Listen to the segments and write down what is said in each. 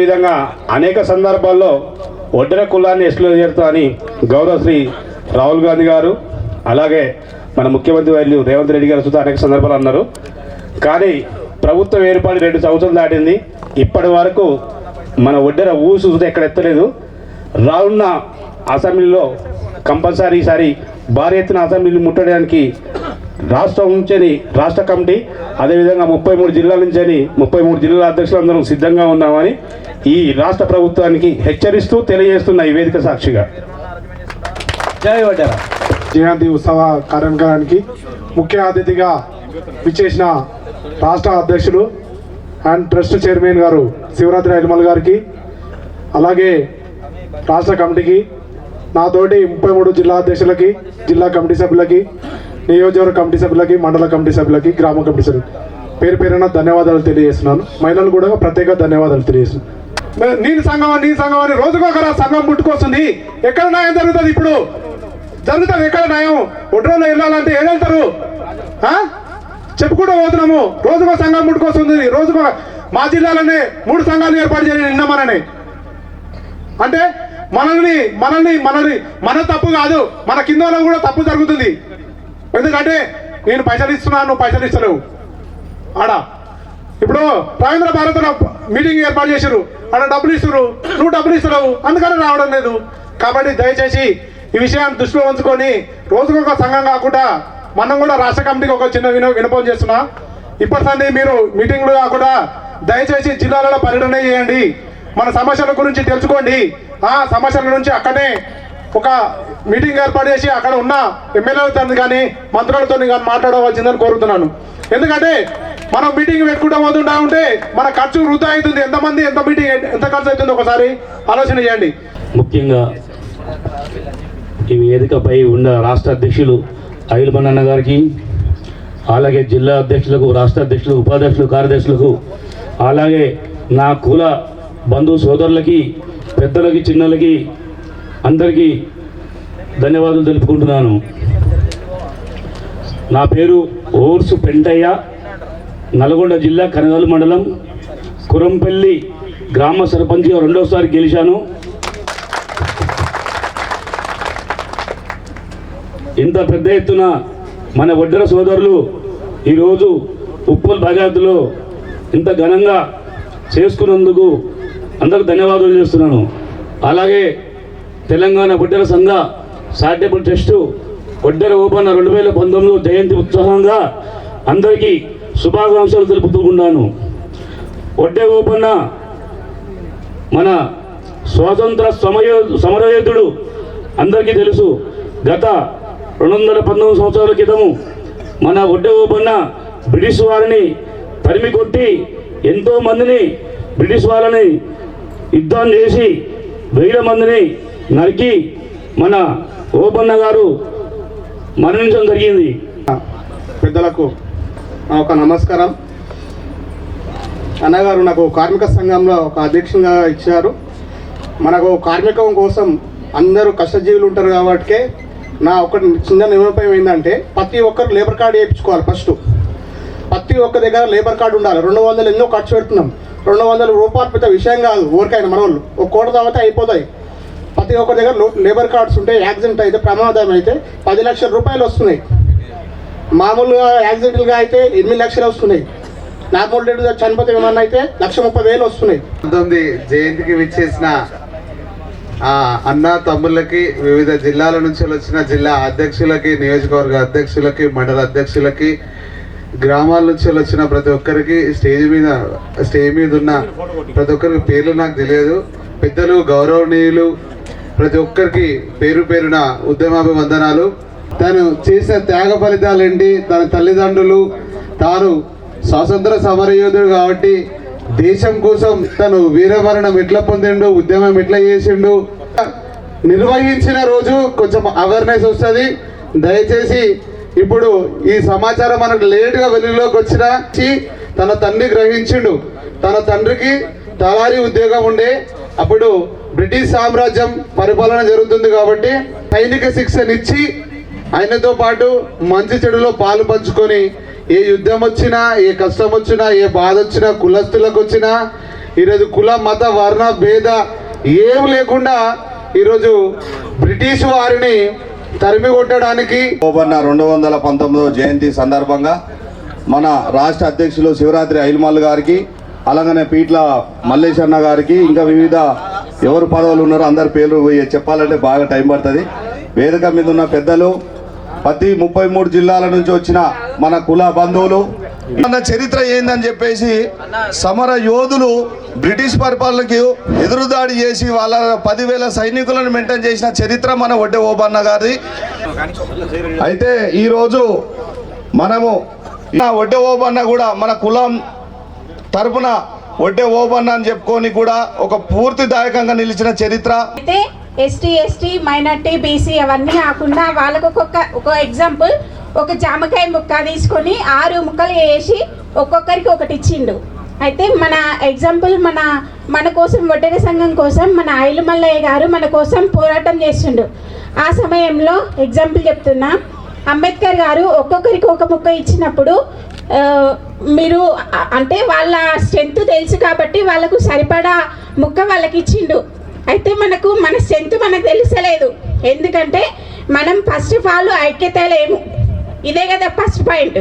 విధంగా అనేక సందర్భాల్లో ఒడ్డెర కులాన్ని ఎస్లో చేరుతా అని గౌరవ శ్రీ రాహుల్ గాంధీ గారు అలాగే మన ముఖ్యమంత్రి వర్యులు రేవంత్ రెడ్డి గారు సుతా అనేక సందర్భాలు అన్నారు. కానీ ప్రభుత్వం ఏర్పడి 2 సంవత్సరాలు దాటింది. ఇప్పటి వరకు మన ఒడ్డెర ఊసు ఎక్కడ ఎత్తలేదు. రానున్న అసెంబ్లీలో కంపల్సరీ ఈసారి భారీ ఎత్తున అసెంబ్లీని ముట్టడానికి రాష్ట్రం నుంచి రాష్ట్ర కమిటీ అదేవిధంగా 33 జిల్లాల నుంచి 33 జిల్లాల అధ్యక్షులందరం సిద్ధంగా ఉన్నామని ఈ రాష్ట్ర ప్రభుత్వానికి హెచ్చరిస్తూ తెలియజేస్తున్న ఈ వేదిక సాక్షిగా. జై ఒడ్డెర జయంతి ఉత్సవ కార్యక్రమానికి ముఖ్య అతిథిగా విచ్చేసిన రాష్ట్ర అధ్యక్షులు అండ్ ట్రస్ట్ చైర్మన్ గారు శివరాత్రి అనిమల్ గారికి, అలాగే రాష్ట్ర కమిటీకి, నాతోటి 33 జిల్లా అధ్యక్షులకి, జిల్లా కమిటీ సభ్యులకి, నియోజకవర్గ కమిటీ సభ్యులకి, మండల కమిటీ సభ్యులకి, గ్రామ కమిటీ సభ్యులకి పేరు పేరున ధన్యవాదాలు తెలియజేస్తున్నాను. మహిళలు కూడా ప్రత్యేక ధన్యవాదాలు తెలియజేస్తున్నాను. నేను సంఘం అని రోజుకొకరా సంఘం ముట్టుకొస్తుంది. ఎక్కడ న్యాయం జరుగుతుంది? ఇప్పుడు జరుగుతుంది ఎక్కడ న్యాయం? ఒడ్రోలో వెళ్ళాలంటే ఏం వెళ్తారు? చెప్పుకుంటూ పోతున్నాము. రోజుకో సంఘం ముట్టుకొస్తుంది. రోజుకో మా జిల్లాలోనే 3 సంఘాలు ఏర్పాటు చేయాలి నిన్నమనని. అంటే మన తప్పు కాదు, మన కింద కూడా తప్పు జరుగుతుంది. ఎందుకంటే నేను పైసలు ఇస్తున్నాను, నువ్వు పైసలు ఇస్తలేవు. ఆడ ఇప్పుడు రవీంద్ర భారత్లో మీటింగ్ ఏర్పాటు చేశారు, ఆడ డబ్బులు ఇస్తున్నారు, నువ్వు డబ్బులు ఇస్తున్నావు, అందుకని రావడం లేదు. కాబట్టి దయచేసి ఈ విషయాన్ని దృష్టిలో ఉంచుకొని రోజుకొక సంఘం కాకుండా మనం కూడా రాష్ట్ర కమిటీకి ఒక చిన్న వినపం చేస్తున్నా. ఇప్పటిసండి మీరు మీటింగ్లు కాకుండా దయచేసి జిల్లాలలో పర్యటన చేయండి, మన సమస్యల గురించి తెలుసుకోండి. ఆ సమస్యల నుంచి అక్కడే ఒక మీటింగ్ ఏర్పాటు చేసి అక్కడ ఉన్న ఎమ్మెల్యేలతో కానీ మంత్రులతో కానీ మాట్లాడవలసిందని కోరుతున్నాను. ఎందుకంటే మనం మీటింగ్ పెట్టుకుంటూ పోతుంటా ఉంటే మన ఖర్చు వృధా అవుతుంది. ఎంతమంది ఎంత మీటింగ్ ఎంత ఖర్చు అవుతుందో ఒకసారి ఆలోచన చేయండి. ముఖ్యంగా ఈ వేదికపై ఉన్న రాష్ట్ర అధ్యక్షులు అయ్యలపన్న అన్న గారికి, అలాగే జిల్లా అధ్యక్షులకు, రాష్ట్ర అధ్యక్షులకు, ఉపాధ్యక్షులకు, కార్యదర్శులకు, అలాగే నా కుల బంధు సోదరులకి, పెద్దలకి, చిన్నలకి అందరికీ ధన్యవాదాలు తెలుపుకుంటున్నాను. నా పేరు ఓర్సు పెంటయ్య, నల్గొండ జిల్లా కనగలు మండలం కురంపల్లి గ్రామ సర్పంచ్గా 2వసారి గెలిచాను. ఇంత పెద్ద ఎత్తున మన ఒడ్డెర సోదరులు ఈరోజు ఉప్పల్ భగవత్లో ఇంత ఘనంగా చేసుకున్నందుకు అందరికి ధన్యవాదాలు చేస్తున్నాను. అలాగే తెలంగాణ ఒడ్డెర సంఘ చారిటబుల్ ట్రస్ట్ ఒడ్డెర ఓపెన్ 2019 జయంతి ఉత్సాహంగా అందరికీ శుభాకాంక్షలు తెలుపుతున్నాను. ఒడ్డెర ఓపెన్ మన స్వాతంత్ర సమరయోధుడు అందరికీ తెలుసు. గత 219 సంవత్సరాల క్రితము మన ఒడ్డెర ఓపెన్ బ్రిటిష్ వారిని తరిమి కొట్టి ఎంతో మందిని బ్రిటిష్ వాళ్ళని యుద్ధం చేసి 1000 మందిని నరికి మన ఓపన్న గారు మరణించడం జరిగింది. పెద్దలకు ఒక నమస్కారం. అన్నగారు నాకు కార్మిక సంఘంలో ఒక అధ్యక్షునిగా ఇచ్చారు. మనకు కార్మికం కోసం అందరూ కష్టజీవులు ఉంటారు కాబట్టి నా ఒక చిన్న నిర్ణయం ఏంటంటే ప్రతి ఒక్కరు లేబర్ కార్డు వేయించుకోవాలి. ఫస్ట్ ప్రతి ఒక్క దగ్గర లేబర్ కార్డు ఉండాలి. 200 ఎన్నో ఖర్చు పెడుతున్నాం. 200 రూపాయలు పెద్ద విషయం కాదు. ఊరికైనా మన వాళ్ళు ఒక కోట తర్వాత అయిపోతాయి. ప్రతి ఒక్కరి దగ్గర లేబర్ కార్డ్స్ ఉంటే యాక్సిడెంట్ అయితే, ప్రమాదం అయితే 10 లక్షల రూపాయలు వస్తున్నాయి. మామూలుగా యాక్సిడెంట్గా అయితే 8 లక్షలు వస్తున్నాయి. నార్మల్ డేట్ చనిపోతే ఏమన్నా అయితే 1,30,000 వస్తున్నాయి. 19 జయంతికి విచ్చేసిన అన్న తమ్ముళ్ళకి, వివిధ జిల్లాల నుంచి వచ్చిన జిల్లా అధ్యక్షులకి, నియోజకవర్గ అధ్యక్షులకి, మండల అధ్యక్షులకి, గ్రామాల నుంచి వచ్చిన ప్రతి ఒక్కరికి, స్టేజ్ మీద ఉన్న ప్రతి ఒక్కరికి పేర్లు నాకు తెలియదు. పెద్దలు, గౌరవనీయులు ప్రతి ఒక్కరికి పేరు పేరున ఉద్యమాభివందనాలు. తను చేసిన త్యాగ ఫలితాలేంటి, తన తల్లిదండ్రులు, తాను స్వాతంత్ర సమరయోధుడు కాబట్టి దేశం కోసం తను వీరమరణం ఎట్లా పొందిండు, ఉద్యమం ఎట్లా చేసిండు నిర్వహించిన రోజు కొంచెం అవేర్నెస్ వస్తుంది. దయచేసి ఇప్పుడు ఈ సమాచారం మనకు లేటుగా వెలుగులోకి వచ్చినా తన తండ్రి గ్రహించిండు. తన తండ్రికి తలారి ఉద్యోగం ఉండే, అప్పుడు బ్రిటిష్ సామ్రాజ్యం పరిపాలన జరుగుతుంది కాబట్టి సైనిక శిక్షణ ఇచ్చి ఆయనతో పాటు మంచి చెడులో పాలు పంచుకొని ఏ యుద్ధం వచ్చినా, ఏ కష్టం వచ్చినా, ఏ బాధ వచ్చినా, కులస్తులకు వచ్చినా, ఈరోజు కుల మత వర్ణ భేద ఏం లేకుండా ఈరోజు బ్రిటిష్ వారిని తరిమి కొట్టడానికి ఓబన్న 219వ జయంతి సందర్భంగా మన రాష్ట్ర అధ్యక్షులు శివరాత్రి ఐల్మల్ గారికి, అలాగనే పీట్ల మల్లేశన్న గారికి, ఇంకా వివిధ ఎవరు పదవులు ఉన్నారో అందరి పేర్లు చెప్పాలంటే బాగా టైం పడుతుంది. వేదిక మీద ఉన్న పెద్దలు, ప్రతి 33 జిల్లాల నుంచి వచ్చిన మన కుల బంధువులు, మన చరిత్ర ఏందని చెప్పేసి సమర యోధులు బ్రిటిష్ పరిపాలనకి ఎదురుదాడి చేసి వాళ్ళ 10,000 సైనికులను మెయింటైన్ చేసిన చరిత్ర మన వడ్డే ఓబన్న గారిది. అయితే ఈరోజు మనము వడ్డే ఓబన్న కూడా మన కులం తరపున వడ్డే ఓబన్న అని చెప్పుకొని కూడా ఒక పూర్తిదాయకంగా నిలిచిన చరిత్ర. అయితే ఎస్టీ మైనార్టీ బీసీ అవన్నీ కాకుండా వాళ్ళకు ఒక ఎగ్జాంపుల్, ఒక జామకాయ ముక్క తీసుకొని 6 ముక్కలు వేసి ఒక్కొక్కరికి ఒకటి ఇచ్చిండు. అయితే మన ఎగ్జాంపుల్ మన కోసం వడ్డెర సంఘం కోసం మన ఐలు మల్లయ్య గారు మన కోసం పోరాటం చేస్తుండు. ఆ సమయంలో ఎగ్జాంపుల్ చెప్తున్నా, అంబేద్కర్ గారు ఒక్కొక్కరికి ఒక ముక్క ఇచ్చినప్పుడు మీరు అంటే వాళ్ళ స్ట్రెంత్ తెలుసు కాబట్టి వాళ్ళకు సరిపడా ముక్క వాళ్ళకి ఇచ్చిండు. అయితే మన స్ట్రెంత్ మనకు తెలుసలేదు, ఎందుకంటే మనం ఫస్ట్ ఆఫ్ ఆల్ ఐక్యత లేము. ఇదే కదా ఫస్ట్ పాయింట్,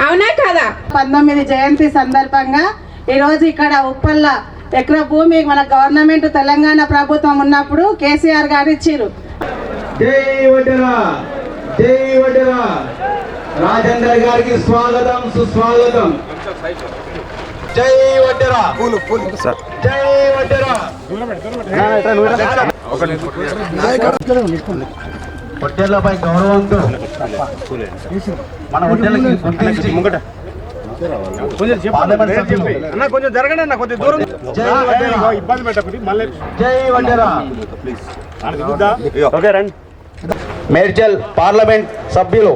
అవునా కదా? 19 జయంతి సందర్భంగా ఈరోజు ఇక్కడ ఉప్పల్ల ఎకరా భూమి మన గవర్నమెంట్ తెలంగాణ ప్రభుత్వం ఉన్నప్పుడు కేసీఆర్ గారు ఇచ్చారు. జై వడ్డెరా, జై వడ్డెరా. రాజేందర్ గారికి స్వాగతం, సుస్వాగతం. జై వడ్డెరా, జై వడ్డెరా. వడ్డెర్లపై గౌరవంతో మన వడ్డెర్లకి గుర్తించి పార్లమెంట్ సభ్యులు జై వడ్డెరా. మేడ్చల్ పార్లమెంట్ సభ్యులు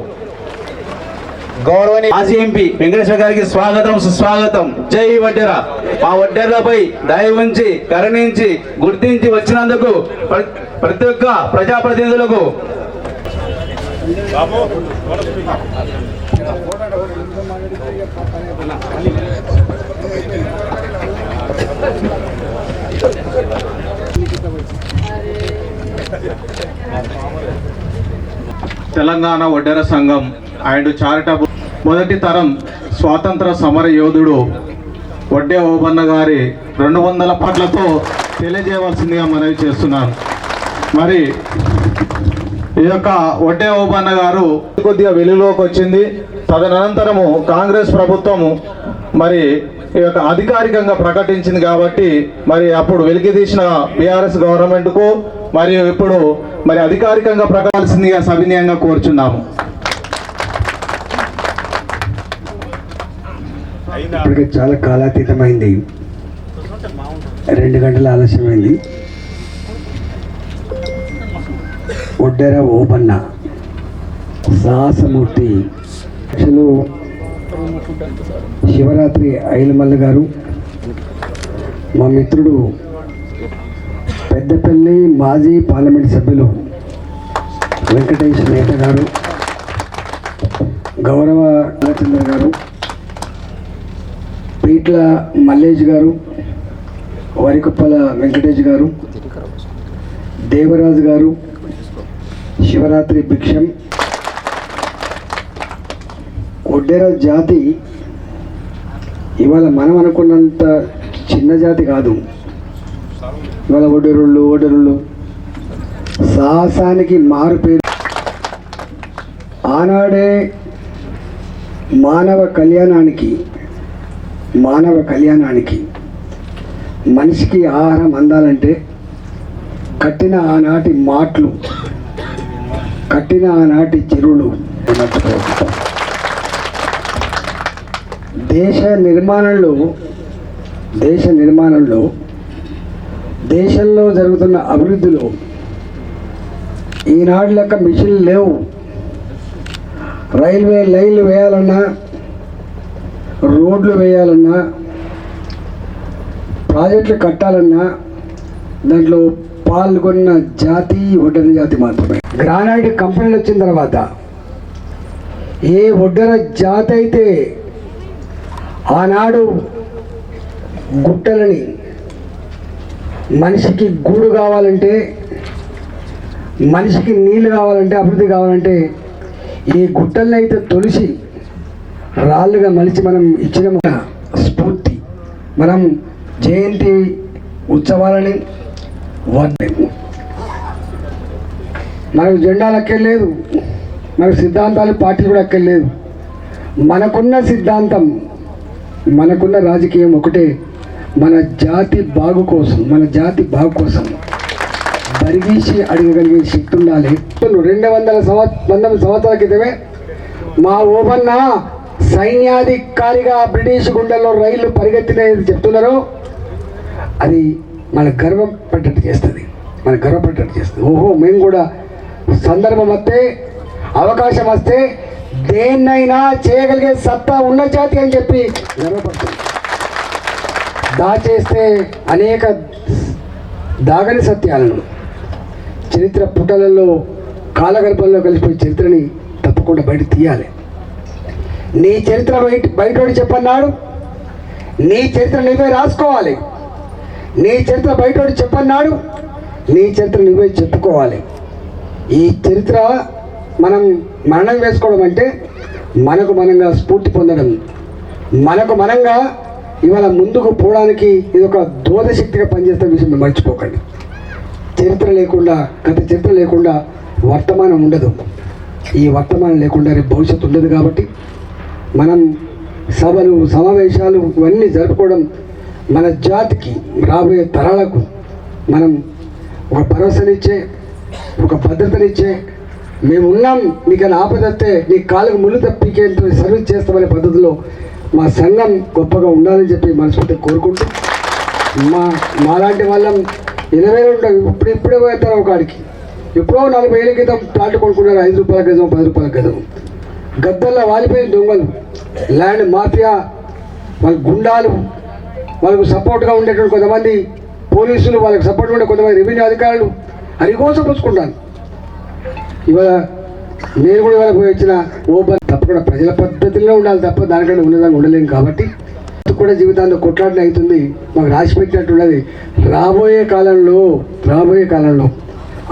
గౌరవనీయ మాజీ ఎంపీ వెంకటేశ్వర గారికి స్వాగతం, సుస్వాగతం. జై వడ్డెరా. మా వడ్డెర్లపై దయ ఉంచి కరుణించి గుర్తించి వచ్చినందుకు ప్రతి ఒక్క ప్రజాప్రతినిధులకు తెలంగాణ వడ్డెర సంఘం అండ్ చారిటబుల్ మొదటి తరం స్వాతంత్ర సమర యోధుడు వడ్డే ఓబన్న గారి 200 పాటలతో తెలియజేయవలసిందిగా మనవి చేస్తున్నాను. మరి ఈ యొక్క వడ్డే ఓబన్న గారు కొద్దిగా వెలుగులోకి వచ్చింది. తదనంతరము కాంగ్రెస్ ప్రభుత్వము మరి ఈ యొక్క అధికారికంగా ప్రకటించింది కాబట్టి మరి అప్పుడు వెలికి తీసిన బీఆర్ఎస్ గవర్నమెంట్కు మరియు ఇప్పుడు మరి అధికారికంగా ప్రకటించాల్సిందిగా సవినయంగా కోరుచున్నాము. ఇప్పటికే చాలా కాలాతీతమైంది, 2 గంటల ఆలస్యమైంది. వడ్డెర ఓబన్న సాహసమూర్తి అసలు శివరాత్రి ఐలమల్ల గారు, మా మిత్రుడు పెద్దపల్లి మాజీ పార్లమెంట్ సభ్యులు వెంకటేష్ నేత గారు, గౌరవ రామచంద్ర గారు, పీట్ల మల్లేష్ గారు, వరికుప్పల వెంకటేష్ గారు, దేవరాజు గారు, శివరాత్రి భిక్షం. వడ్డెర జాతి ఇవాళ మనం అనుకున్నంత చిన్న జాతి కాదు. ఇవాళ ఓడరుళ్ళు సాహసానికి మారు పేరు. ఆనాడే మానవ కళ్యాణానికి మనిషికి ఆహారం అందాలంటే కట్టిన ఆనాటి మాటలు, కట్టిన ఆనాటి చెరువులు దేశ నిర్మాణంలో దేశంలో జరుగుతున్న అభివృద్ధిలో ఈనాడు లెక్క మిషన్లు లేవు. రైల్వే లైన్లు వేయాలన్నా, రోడ్లు వేయాలన్నా, ప్రాజెక్టులు కట్టాలన్నా దాంట్లో పాల్గొన్న జాతి వడ్డెర జాతి మాత్రమే. గ్రానైట్ కంపెనీలు వచ్చిన తర్వాత ఏ వడ్డెర జాతి అయితే ఆనాడు గుట్టలని మనిషికి గూడు కావాలంటే, మనిషికి నీళ్ళు కావాలంటే, అభివృద్ధి కావాలంటే ఈ గుట్టలను అయితే తొలిసి రాళ్ళుగా మలిచి మనం ఇచ్చిన స్ఫూర్తి. మనం జయంతి ఉత్సవాలని మనకు జెండాలు అక్కర్లేదు, మనకు సిద్ధాంతాలు పార్టీలు కూడా అక్కర్లేదు. మనకున్న సిద్ధాంతం, మనకున్న రాజకీయం ఒకటే, మన జాతి బాగు కోసం, మన జాతి బాగు కోసం బరిగీసి అడగగలిగే శక్తి ఉండాలి. 1900 సంవత్సరాల క్రితమే మా ఓబన్న సైన్యాధికారిగా బ్రిటిష్ గుండెల్లో రైళ్లు పరిగెత్తినది చెప్తున్నారో అది మన గర్వపడ్డట్టు చేస్తుంది, మన గర్వపడ్డట్టు చేస్తుంది. ఓహో, మేము కూడా సందర్భం వస్తే, అవకాశం వస్తే దేన్నైనా చేయగలిగే సత్తా ఉన్న జాతి అని చెప్పి గర్వపడుతుంది. దాచేస్తే అనేక దాగని సత్యాలను చరిత్ర పుటలలో కాలగర్భంలో కలిసిపోయి చరిత్రని తప్పకుండా బయట తీయాలి. నీ చరిత్ర బయటోడు చెప్పన్నాడు, నీ చరిత్ర నువ్వే రాసుకోవాలి. నీ చరిత్ర బయటోడు చెప్పన్నాడు, నీ చరిత్ర నువ్వే చెప్పుకోవాలి. ఈ చరిత్ర మనం మరణం వేసుకోవడం అంటే మనకు మనంగా స్ఫూర్తి పొందడం, మనకు మనంగా ఇవాళ ముందుకు పోవడానికి ఇది ఒక దోద శక్తిగా పనిచేస్తున్న విషయం మర్చిపోకండి. చరిత్ర లేకుండా, గత చరిత్ర లేకుండా వర్తమానం ఉండదు. ఈ వర్తమానం లేకుండా రేపు భవిష్యత్తు ఉండదు. కాబట్టి మనం సభలు, సమావేశాలు ఇవన్నీ జరుపుకోవడం మన జాతికి, రాబోయే తరాలకు మనం ఒక భరోసానిచ్చే, ఒక భద్రతనిచ్చే, మేము ఉన్నాం, నీకు ఆపదత్తే నీ కాళ్ళకు ముళ్ళు తప్పికేంత సర్వీస్ చేస్తామనే పద్ధతిలో మా సంఘం గొప్పగా ఉండాలని చెప్పి మనస్ఫూర్తిగా కోరుకుంటూ, మాలాంటి వాళ్ళం 20 ఇప్పుడే పోతారు ఒకడికి. ఎప్పుడో 40 ఏళ్ళ క్రితం ప్లాట్ కొనుక్కున్నారు, 5 రూపాయల గజం, 10 రూపాయల గజం. గద్దల్లో వాలిపోయిన దొంగలు, ల్యాండ్ మాఫియా, వాళ్ళ గుండాలు, వాళ్ళకు సపోర్ట్గా ఉండేటువంటి కొంతమంది పోలీసులు, వాళ్ళకి సపోర్ట్గా ఉండే కొంతమంది రెవెన్యూ అధికారులు అది కోసం పుచ్చుకుంటాను. ఇవాళ నేను కూడా ఇవాళ పోయి వచ్చిన ఓపెన్ తప్పకుండా ప్రజల పద్ధతిలో ఉండాలి తప్ప దానికంటే ఉన్నదంగా ఉండలేము. కాబట్టి కూడా జీవితాన్ని కొట్లాటనే అవుతుంది, మాకు రాసి పెట్టినట్టున్నది. రాబోయే కాలంలో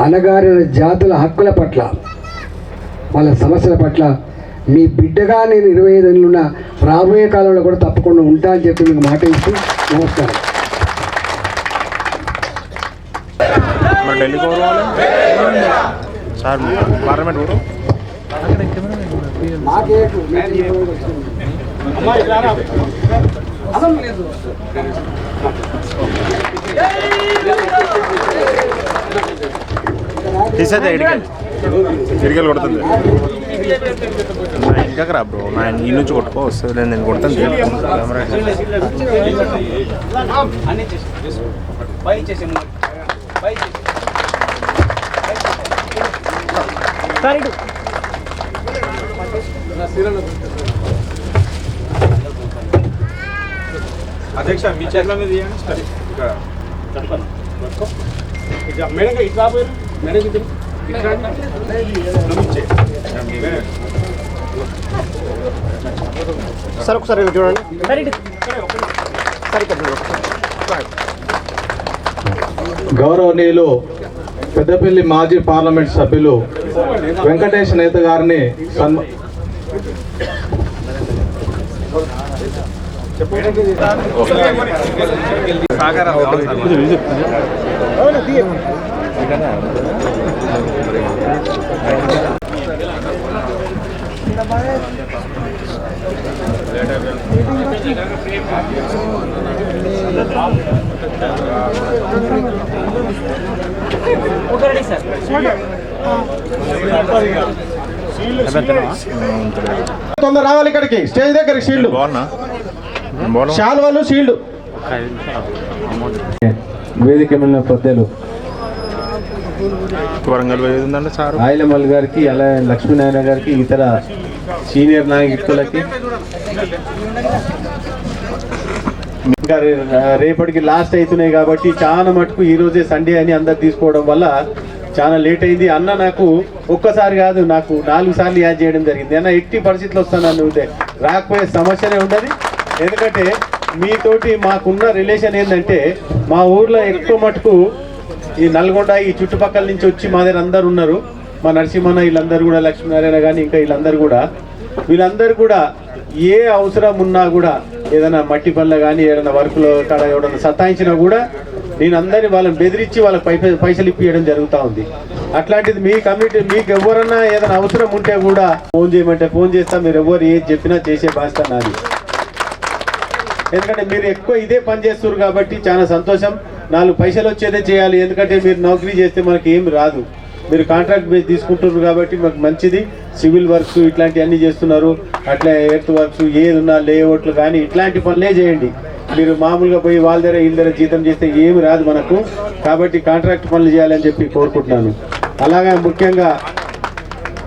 అణగారిన జాతుల హక్కుల పట్ల, వాళ్ళ సమస్యల పట్ల మీ బిడ్డగా నేను 25 ఏళ్ళున్న రాబోయే కాలంలో కూడా తప్పకుండా ఉంటా అని చెప్పి మీకు మాట ఇస్తూ నమస్కారం. ఇడిగలు కొడుతుంది ఇంకా రా బ్రో, నా ఈ నుంచి కొట్టుకో వస్తుంది, నేను కొడతాను. అధ్యక్ష మీ చేతుల మీద మేడం ఇటు రాబోయారు, మేడం సార్ ఒకసారి చూడండి. గౌరవనీయులు పెద్దపల్లి మాజీ పార్లమెంట్ సభ్యులు వెంకటేష్ నేత గారిని తొందర రావాలి ఇక్కడికి, స్టేజ్ దగ్గరికి. షీల్డ్, శాల్వాలు, షీల్డ్. వేదిక మీద పెద్దలు వరంగల్ ఉందండి సార్, ఆయిలమల్ గారికి, అలా లక్ష్మీనారాయణ గారికి, ఇతర సీనియర్ నాయకులకి, ఇంకా రేపటికి లాస్ట్ అవుతున్నాయి కాబట్టి చాలా మటుకు ఈరోజే సండే అని అందరు తీసుకోవడం వల్ల చాలా లేట్ అయింది. అన్న నాకు ఒక్కసారి కాదు, నాకు 4 సార్లు యాడ్ చేయడం జరిగింది. అన్న ఎట్టి పరిస్థితులు వస్తాను, నువ్వు రాకపోయే సమస్యనే ఉండదు. ఎందుకంటే మీతోటి మాకున్న రిలేషన్ ఏంటంటే మా ఊర్లో ఎక్కువ మటుకు ఈ నల్గొండ ఈ చుట్టుపక్కల నుంచి వచ్చి మా దగ్గర అందరు ఉన్నారు. మా నరసింహన్న వీళ్ళందరూ కూడా, లక్ష్మీనారాయణ కానీ ఇంకా వీళ్ళందరూ కూడా ఏ అవసరం ఉన్నా కూడా, ఏదైనా మట్టి పనులు కానీ ఏదైనా వర్కులో కాడ ఎవడన్నా సతాయించినా కూడా నేను అందరినీ వాళ్ళని బెదిరించి వాళ్ళకి పైసలు ఇప్పియడం జరుగుతూ ఉంది. అట్లాంటిది మీ కమ్యూనిటీ మీకు ఎవరన్నా ఏదైనా అవసరం ఉంటే కూడా ఫోన్ చేయమంటే ఫోన్ చేస్తా. మీరు ఎవరు ఏది చెప్పినా చేసే బాధ్యత నాది. ఎందుకంటే మీరు ఎక్కువ ఇదే పని చేస్తున్నారు కాబట్టి చాలా సంతోషం. 4 పైసలు వచ్చేదే చేయాలి. ఎందుకంటే మీరు నౌకరీ చేస్తే మనకి ఏమి రాదు. మీరు కాంట్రాక్ట్ బేస్ తీసుకుంటున్నారు కాబట్టి మాకు మంచిది. సివిల్ వర్క్స్ ఇట్లాంటివన్నీ చేస్తున్నారు. అట్లా ఎర్త్ వర్క్స్ ఏది ఉన్నా లేఅవుట్లు కానీ ఇట్లాంటి పనులే చేయండి. మీరు మామూలుగా పోయి వాళ్ళ దగ్గర వీళ్ళ దగ్గర జీతం చేస్తే ఏమి రాదు మనకు. కాబట్టి కాంట్రాక్ట్ పనులు చేయాలని చెప్పి కోరుకుంటున్నాను. అలాగే ముఖ్యంగా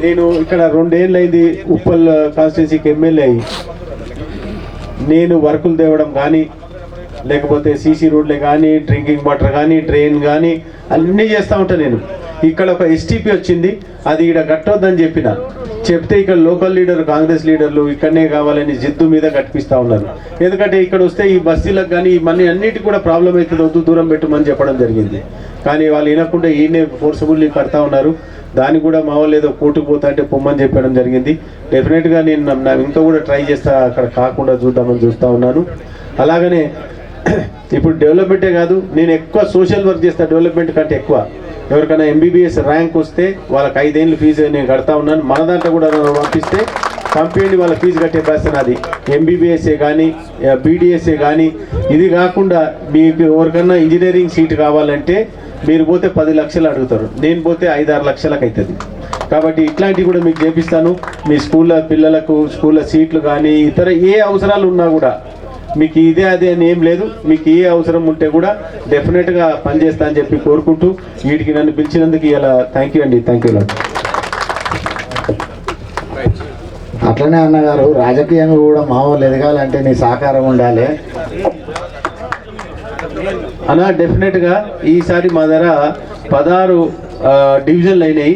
నేను ఇక్కడ 2 ఏళ్ళు అయింది ఉప్పల్ కాన్స్టిట్యున్సీకి ఎమ్మెల్యే అయ్యి. నేను వర్కులు తేవడం కానీ, లేకపోతే సీసీ రోడ్లే కానీ, డ్రింకింగ్ వాటర్ కానీ, డ్రైన్ కానీ అన్నీ చేస్తూ ఉంటాను నేను. ఇక్కడ ఒక ఎస్టీపీ వచ్చింది, అది ఇక్కడ కట్టొద్దని చెప్తే ఇక్కడ లోకల్ లీడర్, కాంగ్రెస్ లీడర్లు ఇక్కడనే కావాలని జిద్దు మీద కట్టిపిస్తూ ఉన్నారు. ఎందుకంటే ఇక్కడ వస్తే ఈ బస్తీలకు కానీ ఈ మనీ అన్నిటికీ కూడా ప్రాబ్లం అవుతుంది, వద్దు దూరం పెట్టమని చెప్పడం జరిగింది. కానీ వాళ్ళు వినకుండా ఈయనే ఫోర్సబుల్లీ కడతా ఉన్నారు. దానికి కూడా మా వాళ్ళు ఏదో కోర్టుకు పోతా అంటే పొమ్మని చెప్పడం జరిగింది. డెఫినెట్గా నేను ఇంకా కూడా ట్రై చేస్తా, అక్కడ కాకుండా చూద్దామని చూస్తూ ఉన్నాను. అలాగనే ఇప్పుడు డెవలప్మెంటే కాదు, నేను ఎక్కువ సోషల్ వర్క్ చేస్తా డెవలప్మెంట్ కంటే ఎక్కువ. ఎవరికైనా ఎంబీబీఎస్ ర్యాంక్ వస్తే వాళ్ళకి 5 ఏళ్ళు ఫీజు నేను కడతా ఉన్నాను. మన దాంట్లో కూడా పంపిస్తే పంపించండి, వాళ్ళ ఫీజు కట్టే బాధ్యత నాది. ఎంబీబీఎస్ఏ కానీ, బీడీఎస్ఏ కానీ. ఇది కాకుండా మీకు ఎవరికన్నా ఇంజనీరింగ్ సీట్ కావాలంటే మీరు పోతే 10 లక్షలు అడుగుతారు, నేను పోతే 5-6 లక్షలకు అవుతుంది. కాబట్టి ఇట్లాంటివి కూడా మీకు చేపిస్తాను. మీ స్కూల్లో పిల్లలకు స్కూల్లో సీట్లు కానీ ఇతర ఏ అవసరాలు ఉన్నా కూడా మీకు ఇదే అదే అని ఏం లేదు. మీకు ఏ అవసరం ఉంటే కూడా డెఫినెట్గా పనిచేస్తా అని చెప్పి కోరుకుంటూ వీటికి నన్ను పిలిచినందుకు ఇలా థ్యాంక్ యూ అండి. Thank you. అట్లనే అన్నగారు, రాజకీయంగా కూడా మా వాళ్ళు ఎదగాలంటే నీ సహకారం ఉండాలి అన్న. డెఫినెట్గా ఈసారి మా దగ్గర 16 డివిజన్లు అయినాయి.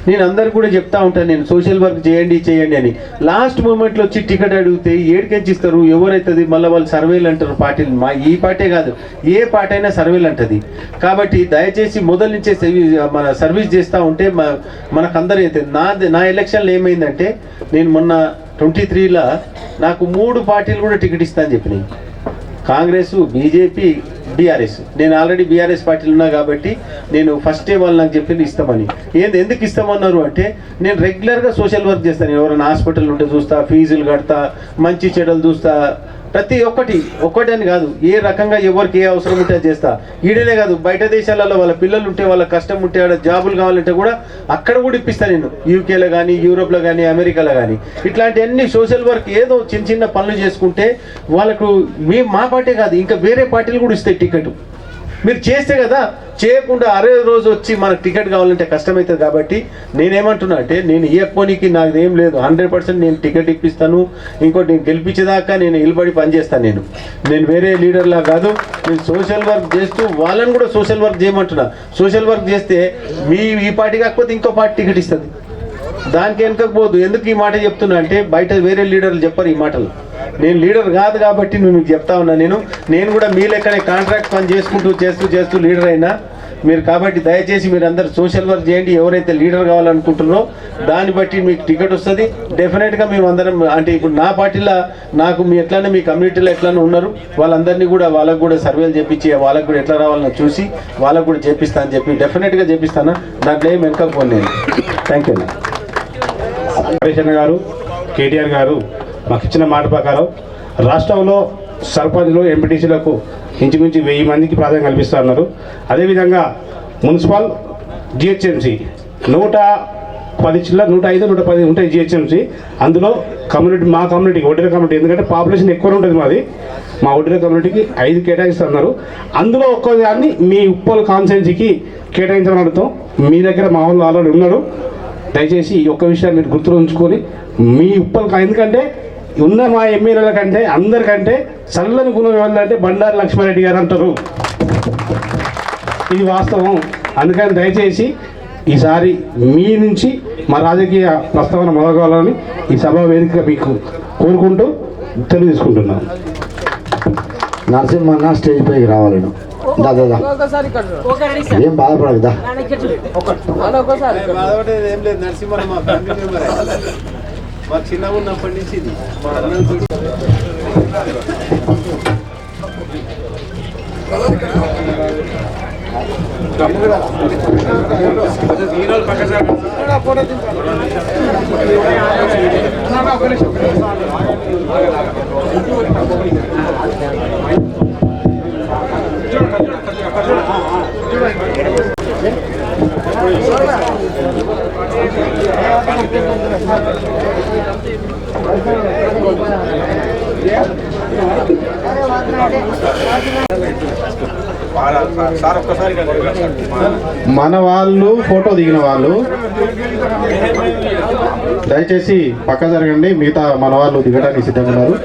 నేను అందరు కూడా చెప్తా ఉంటాను, నేను సోషల్ వర్క్ చేయండి అని. లాస్ట్ మూమెంట్లో వచ్చి టికెట్ అడిగితే ఏడికెచ్చిస్తారు, ఎవరైతుంది మళ్ళీ వాళ్ళు సర్వేలు అంటారు పార్టీలు. ఈ పార్టీ కాదు, ఏ పార్టీ అయినా సర్వేలు అంటది. కాబట్టి దయచేసి మొదలు నుంచే మన సర్వీస్ చేస్తూ ఉంటే మనకందరూ అవుతుంది. నా ఎలక్షన్లో ఏమైందంటే, నేను మొన్న 23లో నాకు 3 పార్టీలు కూడా టికెట్ ఇస్తా అని చెప్పినాయి. Congress, BJP, BRS. నేను ఆల్రెడీ బీఆర్ఎస్ పార్టీలు ఉన్నా కాబట్టి నేను ఫస్ట్ డే వాళ్ళు నాకు చెప్పింది ఇస్తామని. ఎందుకు ఇస్తామన్నారు అంటే, నేను రెగ్యులర్గా సోషల్ వర్క్ చేస్తాను. ఎవరైనా హాస్పిటల్ ఉంటే చూస్తా, ఫీజులు కడతా, మంచి చెడ్డలు చూస్తా, ప్రతి ఒక్కటి అని కాదు, ఏ రకంగా ఎవరికి ఏ అవసరం ఉంటే అది చేస్తా. ఈడనే కాదు, బయట దేశాలలో వాళ్ళ పిల్లలు ఉంటే, వాళ్ళ కష్టం ఉంటే, ఆడ జాబులు కావాలంటే కూడా అక్కడ కూడా ఇప్పిస్తాను నేను. యూకేలో కానీ, యూరోప్లో కానీ, అమెరికాలో కానీ. ఇట్లాంటివన్నీ సోషల్ వర్క్ ఏదో చిన్న పనులు చేసుకుంటే వాళ్ళకు మా పార్టీ కాదు, ఇంకా వేరే పార్టీలు కూడా ఇస్తాయి టికెట్. మీరు చేస్తే కదా, చేయకుండా అరే రోజు వచ్చి మనకు టికెట్ కావాలంటే కష్టమవుతుంది. కాబట్టి నేనేమంటున్నా అంటే, నేను ఇవ్వకపోనికి నాకు ఏం లేదు, 100% నేను టికెట్ ఇప్పిస్తాను. ఇంకోటి, నేను గెలిపించేదాకా నేను నిలబడి పనిచేస్తాను. నేను వేరే లీడర్లా కాదు, నేను సోషల్ వర్క్ చేస్తూ వాళ్ళని కూడా సోషల్ వర్క్ చేయమంటున్నా. సోషల్ వర్క్ చేస్తే ఈ పార్టీ కాకపోతే ఇంకో పార్టీ టికెట్ ఇస్తుంది. దానికి వెనకపోదు. ఎందుకు ఈ మాట చెప్తున్నా అంటే, బయట వేరే లీడర్లు చెప్పరు ఈ మాటలు. నేను లీడర్ కాదు కాబట్టి నువ్వు మీకు చెప్తా ఉన్నా. నేను కూడా మీ లెక్కనే కాంట్రాక్ట్ పని చేస్తూ లీడర్ అయినా మీరు. కాబట్టి దయచేసి మీరు అందరు సోషల్ వర్క్ చేయండి. ఎవరైతే లీడర్ కావాలనుకుంటున్నారో దాన్ని బట్టి మీకు టికెట్ వస్తుంది. డెఫినెట్గా మేము అందరం, అంటే ఇప్పుడు నా పార్టీలో నాకు మీ ఎట్లనే మీ కమ్యూనిటీలో ఎట్లనే ఉన్నారు వాళ్ళందరినీ కూడా, వాళ్ళకు కూడా సర్వేలు చేపించి వాళ్ళకు కూడా ఎట్లా రావాలని చూసి వాళ్ళకు కూడా చేపిస్తా అని చెప్పి డెఫినెట్గా చేపిస్తాను. దాంట్లో ఏం వెనకపోలేదు. Thank you. హరీష్ గారు, కేటీఆర్ గారు మాకు ఇచ్చిన మాట ప్రకారం రాష్ట్రంలో సర్పంచ్లు, ఎంపీటీసీలకు ఇంచుమించు 1000 మందికి ప్రాధాన్యం కల్పిస్తూ ఉన్నారు. అదేవిధంగా మున్సిపల్, జిహెచ్ఎంసీ 110 జిల్లా, 105, 110 ఉంటాయి జిహెచ్ఎంసీ. అందులో మా కమ్యూనిటీకి, ఒడ్డెర కమ్యూనిటీ, ఎందుకంటే పాపులేషన్ ఎక్కువ ఉంటుంది మాది, మా ఒడ్డెర కమ్యూనిటీకి 5 కేటాయిస్తున్నారు. అందులో ఒక్కదాన్ని మీ ఉప్పల్ కాన్స్టిట్యున్సీకి కేటాయించమని అడుగుతాం. మీ దగ్గర మా వాళ్ళు ఆల్రెడీ ఉన్నారు. దయచేసి ఈ ఒక్క విషయాన్ని మీరు గుర్తులో ఉంచుకొని మీ ఉప్పల్, ఎందుకంటే ఉన్న మా ఎమ్మెల్యేల కంటే అందరికంటే చల్లని గుణం ఏమంటే బండారు లక్ష్మారెడ్డి గారు అంటారు. ఇది వాస్తవం. అందుకని దయచేసి ఈసారి మీ నుంచి మా రాజకీయ ప్రస్తావన మొదలగాలని ఈ సభా వేదికగా మీకు కోరుకుంటూ తెలియజేసుకుంటున్నాను. నరసింహన్న స్టేజ్ పైకి రావాలను దాదా ఏం బాధపడదు ఏం లేదు నరసింహ మా ఫ్యామిలీ మెంబర్ మా చిన్నగా ఉన్నప్పటి నుంచి ఇది మా అన్న మన వాళ్ళు ఫోటో దిగిన వాళ్ళు దయచేసి పక్క జరగండి, మిగతా మన వాళ్ళు దిగడానికి సిద్ధంగా ఉన్నారు.